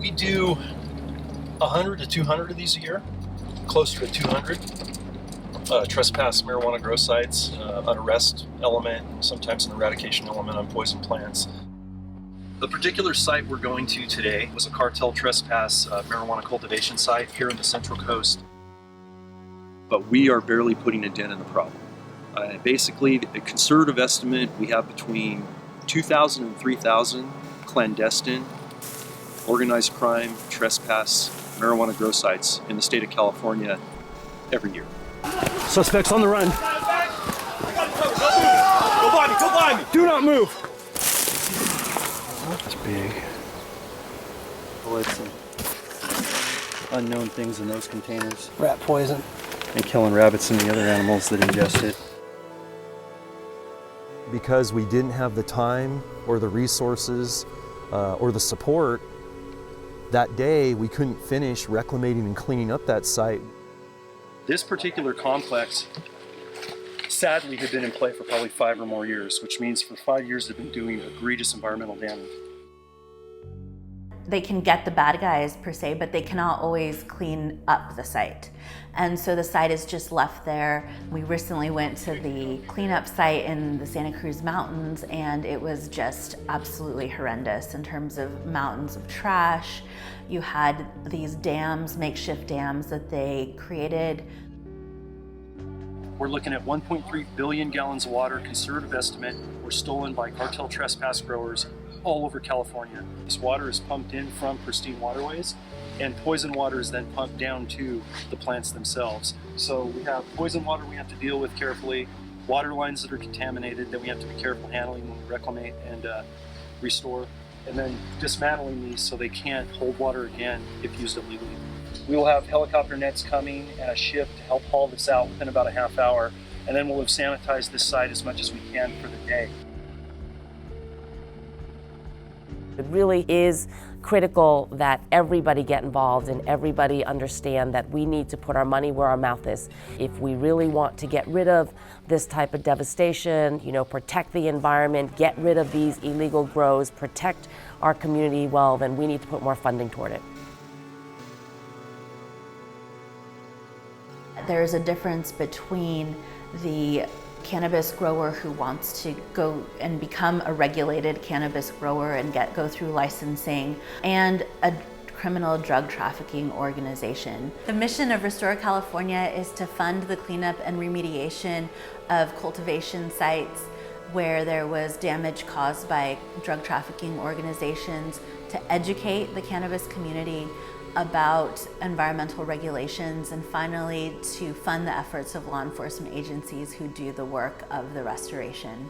We do 100 to 200 of these a year, closer to 200. Trespass marijuana grow sites, an arrest element, sometimes an eradication element on poison plants. The particular site we're going to today was a cartel trespass marijuana cultivation site here in the Central Coast. But we are barely putting a dent in the problem. Basically, a conservative estimate, we have between 2,000 and 3,000 clandestine, organized crime, trespass, marijuana grow sites in the state of California every year. Suspects on the run. Go by me! Do not move! It's big. Bullets and unknown things in those containers. Rat poison. And killing rabbits and the other animals that ingest it. Because we didn't have the time or the resources or the support, that day we couldn't finish reclamating and cleaning up that site. This particular complex, sadly, had been in play for probably 5 or more years, which means for 5 years they've been doing egregious environmental damage. They can get the bad guys per se, but they cannot always clean up the site. And so the site is just left there. We recently went to the cleanup site in the Santa Cruz Mountains, and it was just absolutely horrendous in terms of mountains of trash. You had these dams, makeshift dams that they created. We're looking at 1.3 billion gallons of water, conservative estimate, were stolen by cartel trespass growers all over California. This water is pumped in from pristine waterways, and poison water is then pumped down to the plants themselves. So we have poison water we have to deal with carefully, water lines that are contaminated that we have to be careful handling when we reclimate and restore, and then dismantling these so they can't hold water again if used illegally. We will have helicopter nets coming and a ship to help haul this out within about a half hour, and then we'll have sanitized this site as much as we can for the day. It really is critical that everybody get involved and everybody understand that we need to put our money where our mouth is. If we really want to get rid of this type of devastation, protect the environment, get rid of these illegal grows, protect our community well, then we need to put more funding toward it. There's a difference between the cannabis grower who wants to go and become a regulated cannabis grower and go through licensing, and a criminal drug trafficking organization. The mission of Restore California is to fund the cleanup and remediation of cultivation sites where there was damage caused by drug trafficking organizations, to educate the cannabis community about environmental regulations, and finally to fund the efforts of law enforcement agencies who do the work of the restoration.